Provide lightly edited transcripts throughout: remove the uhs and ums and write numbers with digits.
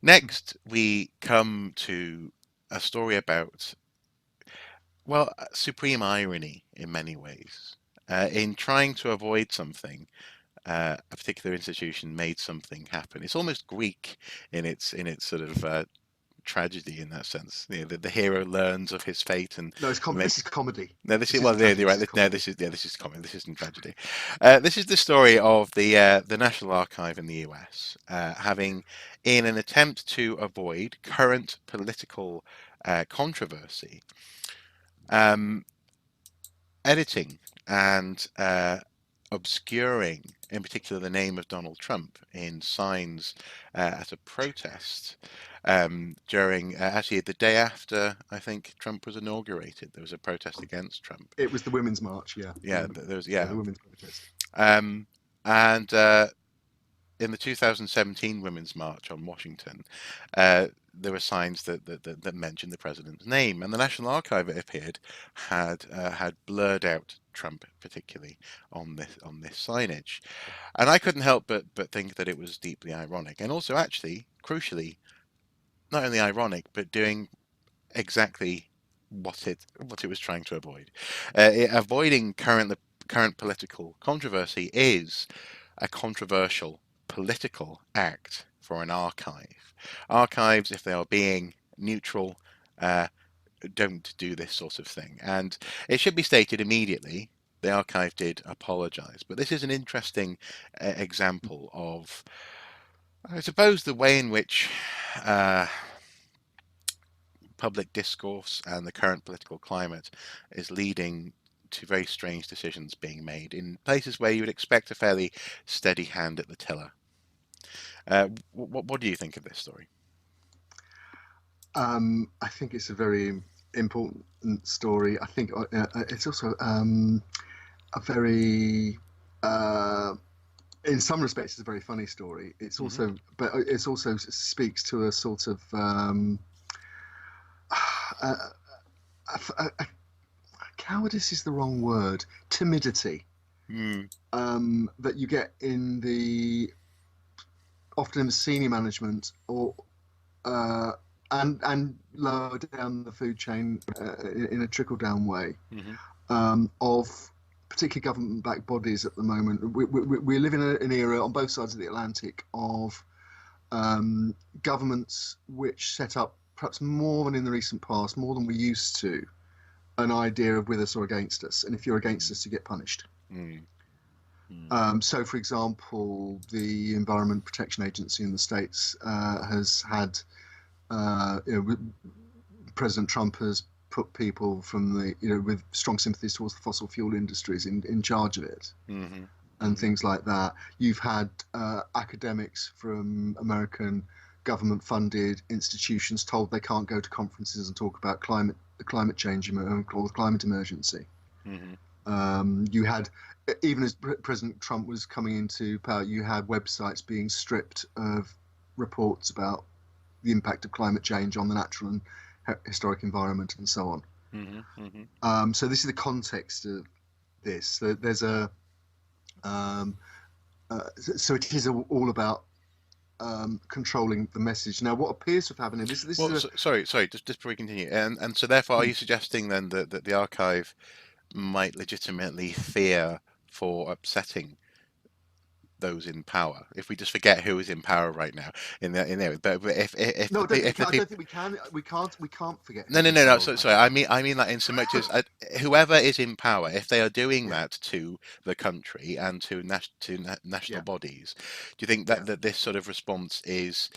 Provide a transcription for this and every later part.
Next, we come to a story about, well, supreme irony in many ways. In trying to avoid something, a particular institution made something happen. It's almost Greek in its sort of tragedy in that sense. The hero learns of his fate and No, this make. is comedy. No, this is This well. isn't Yeah, tragedy. you're This right. is No, comedy. this is comedy. This isn't tragedy. This is the story of the National Archive in the US, having, in an attempt to avoid current political controversy, um, editing and obscuring, in particular, the name of Donald Trump in signs as a protest during, actually, the day after I think Trump was inaugurated. There was a protest against Trump. It was the Women's March. Yeah, Yeah, there was, yeah, yeah. the Women's Protest. Um, and in the 2017 Women's March on Washington, there were signs that mentioned the president's name, and the National Archive, it appeared, had blurred out Trump particularly on this signage, and I couldn't help but think that it was deeply ironic, and also actually, crucially, not only ironic but doing exactly what it was trying to avoid. Avoiding current political controversy is a controversial political act for an archive. Archives, if they are being neutral, uh, don't do this sort of thing. And it should be stated immediately the archive did apologise. But this is an interesting example of, I suppose, the way in which uh, public discourse and the current political climate is leading to very strange decisions being made in places where you would expect a fairly steady hand at the tiller. What do you think of this story? I think it's a very important story. I think it's also a very, uh, in some respects, it's a very funny story. It's Hmm. also, but it's also speaks to a sort of uh, cowardice is the wrong word. Timidity Mm, that you get in the often in the senior management or uh, and lower down the food chain in a trickle down way hmm. of particularly government backed bodies at the moment. We live in an era on both sides of the Atlantic of governments which set up, perhaps more than in the recent past, more than we used to, an idea of with us or against us. And if you're against us, you get punished. Mm, mm, So, for example, the Environment Protection Agency in the States has had, President Trump has put people from with strong sympathies towards the fossil fuel industries in charge of it hmm. and Hmm. things like that. You've had academics from American government funded institutions told they can't go to conferences and talk about the climate change or the climate emergency. Hmm. You had, even as President Trump was coming into power, you had websites being stripped of reports about the impact of climate change on the natural and historic environment and so on. Hmm. Hmm. So this is the context of this. There's a so it is all about controlling the message. Now, what appears to have happened, and this is Well, a sorry, just before we continue, and so therefore, are hmm, you suggesting then that the archive might legitimately fear for upsetting those in power? If we just forget who is in power right now in there, but if no. the I don't think we if the can. I don't people. think we can. We can't forget No, who's no, in no, no. power So, right sorry. now. I mean that in so much as whoever is in power, if they are doing Yeah, that to the country and to national yeah, bodies, do you think yeah. that this sort of response is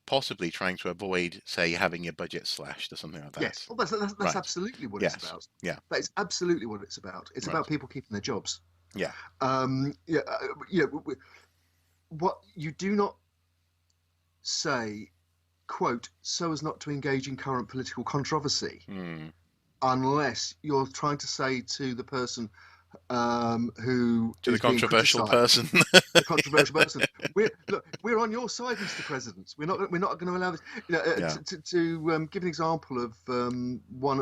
possibly trying to avoid, say, having your budget slashed or something like Yes. that? Well, that's Right. absolutely what it's Yes. about. Yeah. That is absolutely what it's about. It's Right. about people keeping their jobs. Yeah. Yeah, yeah. What you do not say, quote, so as not to engage in current political controversy, Hmm. unless you're trying to say to the person who To the is being controversial criticised, person. the controversial person, we're on your side, Mr. President. We're not going to allow this. Yeah. To give an example of one,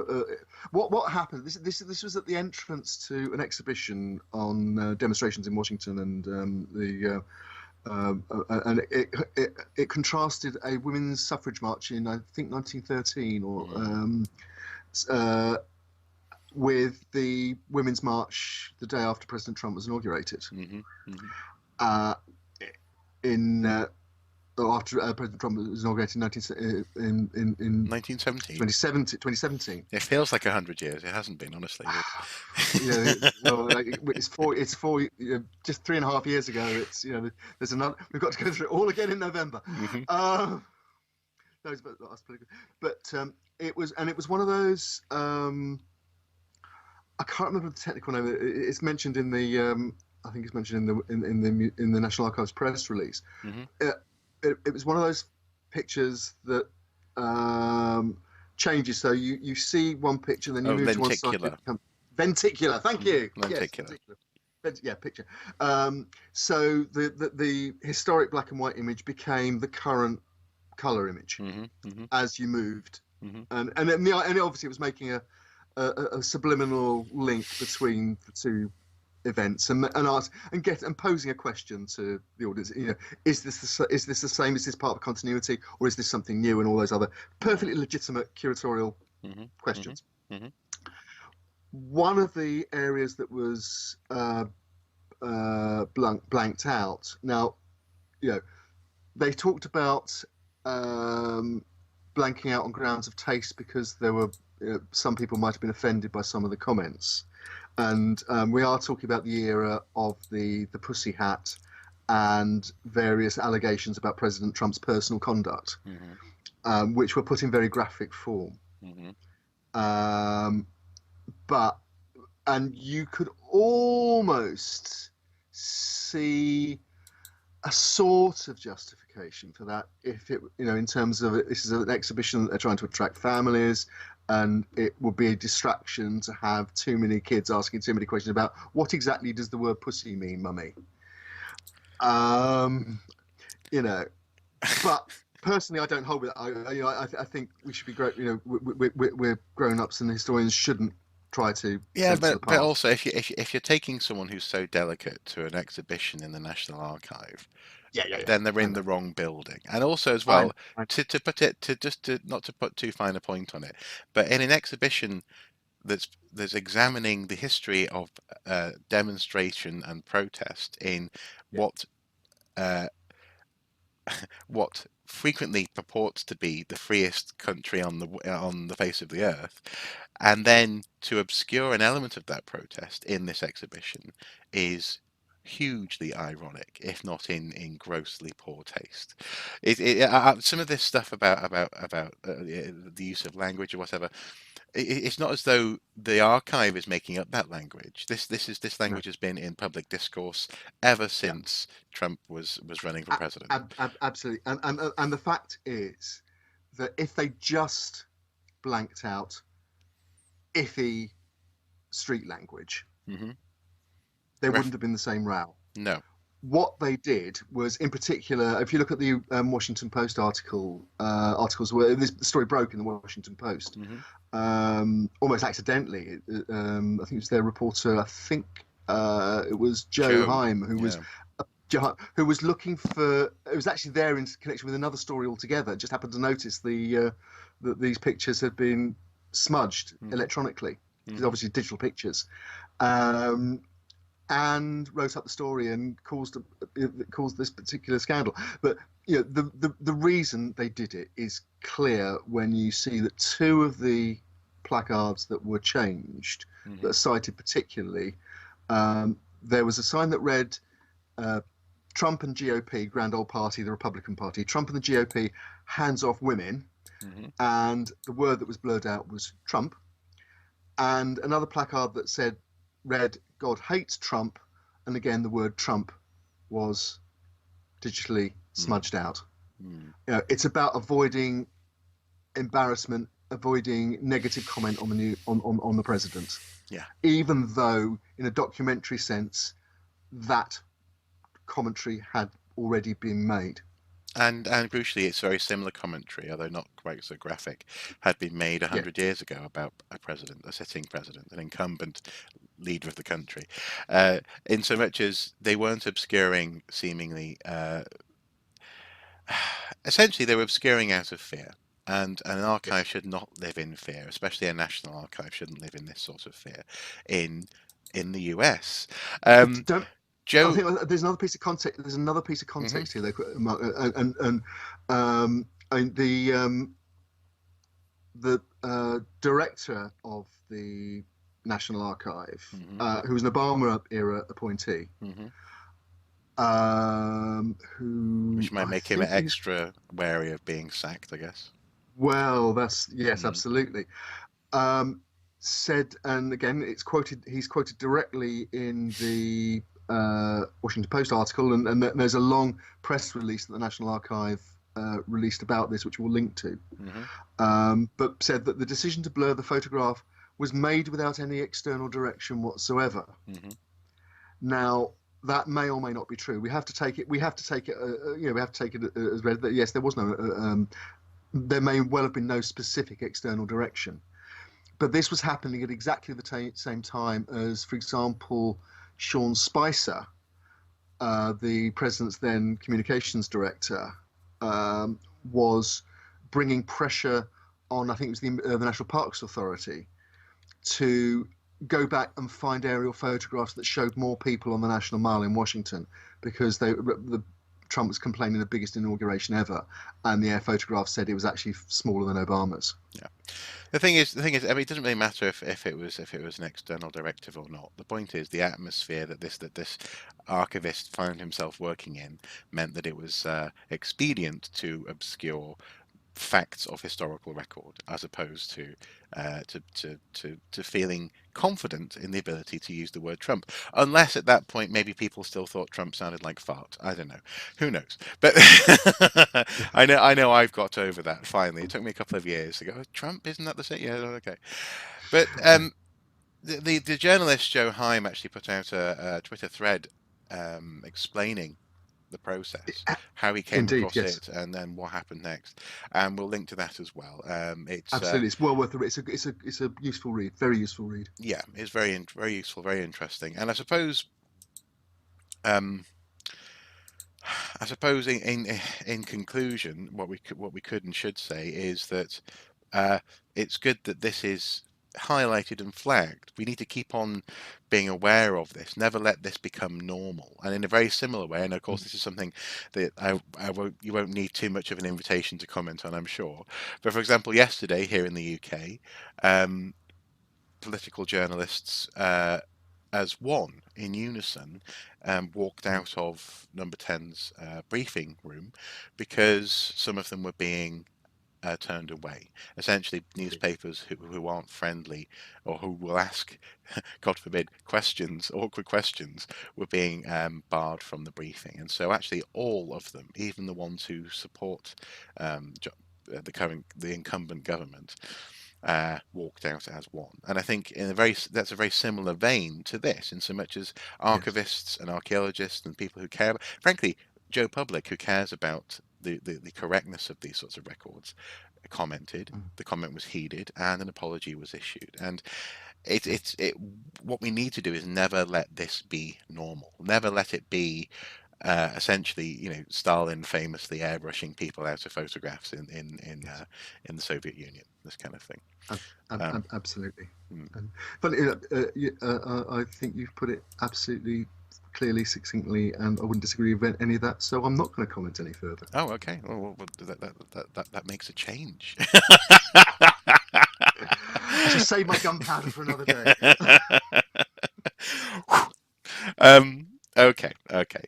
what happened. This was at the entrance to an exhibition on demonstrations in Washington and And it contrasted a women's suffrage march in, I think, 1913 or Mm. uh, with the women's march the day after President Trump was inaugurated. Mhm. Mhm. Uh, in or after President Trump was inaugurated in 1917. 2017. It feels like 100 years. It hasn't been, honestly, but Well, like, just 3.5 years ago. There's another. We've got to go through it all again in November. Mhm. Those, but that's pretty good. But it was one of those. I can't remember the technical name. It's mentioned in the. I think it's mentioned in the National Archives press release. Mhm. It was one of those pictures that changes. So you see one picture, then you Oh, move to one side. lenticular. Venticular. Thank Mhm. you. Yes, Lenticular. venticular. Yeah, picture. So the historic black and white image became the current color image Mhm. Mhm. as you moved, Mhm. and obviously it was making a subliminal link between the two events and posing a question to the audience. Is this the same? Is this part of continuity, or is this something new? And all those other Mhm. perfectly legitimate curatorial Mhm. Mhm. questions. Mhm. One of the areas that was blanked out. Now, you know, they talked about um, blanking out on grounds of taste because there were some people might have been offended by some of the comments, and we are talking about the era of the pussy hat and various allegations about President Trump's personal conduct, Mhm. which were put in very graphic form. Mhm. Um, but and you could almost see a sort of justification for that if it, in terms of this is an exhibition that they're trying to attract families, and it would be a distraction to have too many kids asking too many questions about what exactly does the word pussy mean, mummy. Um, you know, but personally, I don't hold with it. I think we should be great. We're grown ups, and historians shouldn't try to Yeah, censor but the past. also if you're taking someone who's so delicate to an exhibition in the National Archive, Yeah. then they're I in know. the wrong building. And also as I know. well, to put it to just to not to put too fine a point on it, but in an exhibition that's examining the history of demonstration and protest in Yeah. what uh, what frequently purports to be the freest country on the face of the earth, and then to obscure an element of that protest in this exhibition is hugely ironic, if not in grossly poor taste. Some of this stuff about the use of language or whatever, it's not as though the archive is making up that language. This No. language has been in public discourse ever Yeah. since Trump was running for president. Absolutely. And the fact is that if they just blanked out iffy street language, Hmm. there Ref wouldn't have been the same row. No. What they did was, in particular, if you look at the Washington Post articles where this story broke in the Washington Post, Hmm. almost accidentally. I think it was their reporter. I think it was Joe Joe. Heim Yeah. who was looking for. It was actually there in connection with another story altogether. Just happened to notice that these pictures had been smudged Hmm. electronically because Hmm. obviously digital pictures, um, and wrote up the story and caused this particular scandal. But the reason they did it is clear when you see that two of the placards that were changed, that Hmm. are cited particularly, there was a sign that read uh, Trump and GOP, Grand Old Party, the Republican Party, Trump and the GOP, hands off women. Hmm. And the word that was blurred out was Trump. And another placard that read, God hates Trump. And again, the word Trump was digitally Hmm. smudged out. Hmm. It's about avoiding embarrassment, avoiding negative comment on the on the president, Yeah. even though, in a documentary sense, that commentary had already been made. And crucially, it's very similar commentary, although not quite so graphic, had been made a Yeah. hundred years ago about a president, a sitting president, an incumbent leader of the country, in so much as they weren't obscuring seemingly. Essentially, they were obscuring out of fear. And an archive Yes. should not live in fear, especially a national archive shouldn't live in this sort of fear in in the US. But Um, don't. I Joe. think there's another piece of context. There's another piece of Hmm. context here, though, Mark, and the director of the National Archive, Hmm. who was an Obama era appointee, Hmm. who Which might I make him think he's extra wary of being sacked, I guess. well, that's yes, Mm. absolutely. Um, said, and again, it's quoted. He's quoted directly in the Washington Post article, and there's a long press release that the National Archive released about this, which we'll link to. Hmm. But said that the decision to blur the photograph was made without any external direction whatsoever. Hmm. Now, that may or may not be true. We have to take it. We have to take it. We have to take it as read that yes, there was no. There may well have been no specific external direction, but this was happening at exactly the same time as, for example, Sean Spicer, the president's then communications director, was bringing pressure on, I think it was the National Parks Authority, to go back and find aerial photographs that showed more people on the National Mall in Washington, because Trump was complaining the biggest inauguration ever, and the air photograph said it was actually smaller than Obama's. Yeah. The thing is, I mean, it doesn't really matter if it was an external directive or not. The point is, the atmosphere that this archivist found himself working in meant that it was expedient to obscure facts of historical record, as opposed to feeling confident in the ability to use the word Trump. Unless at that point maybe people still thought Trump sounded like fart. I don't know. Who knows? But I know I've got over that finally. It took me a couple of years to go, "Oh, Trump, isn't that the same?" Yeah, okay. But the journalist Joe Heim actually put out a Twitter thread explaining the process, how he came Indeed, across yes, it, and then what happened next. And we'll link to that as well. It's absolutely. It's well worth the read. It's a useful read, very useful read. Yeah, it's very useful, very interesting. And um, I suppose in conclusion, what we could and should say is that it's good that this is highlighted and flagged. We need to keep on being aware of this. Never let this become normal. And in a very similar way, and of course, this is something that I won't you won't need too much of an invitation to comment on, I'm sure. But for example, yesterday here in the UK, um, political journalists as one in unison walked out of Number Ten's briefing room because some of them were being turned away. Essentially, newspapers who aren't friendly or who will ask, God forbid, questions, awkward questions, were being barred from the briefing. And so, actually, all of them, even the ones who support um, the incumbent government, walked out as one. And I think that's a very similar vein to this, in so much as Yes. archivists and archaeologists and people who care, frankly, Joe Public, who cares about the correctness of these sorts of records, commented. Mm. The comment was heeded, and an apology was issued. And Yeah. what we need to do is never let this be normal. Never let it be essentially, Stalin famously airbrushing people out of photographs Yes. in the Soviet Union. This kind of thing. Um, Absolutely. mm. But I think you've put it absolutely clearly, succinctly, and I wouldn't disagree with any of that. So I'm not going to comment any further. Oh, okay. Well, that makes a change. I shall save my gunpowder for another day. um, okay, okay.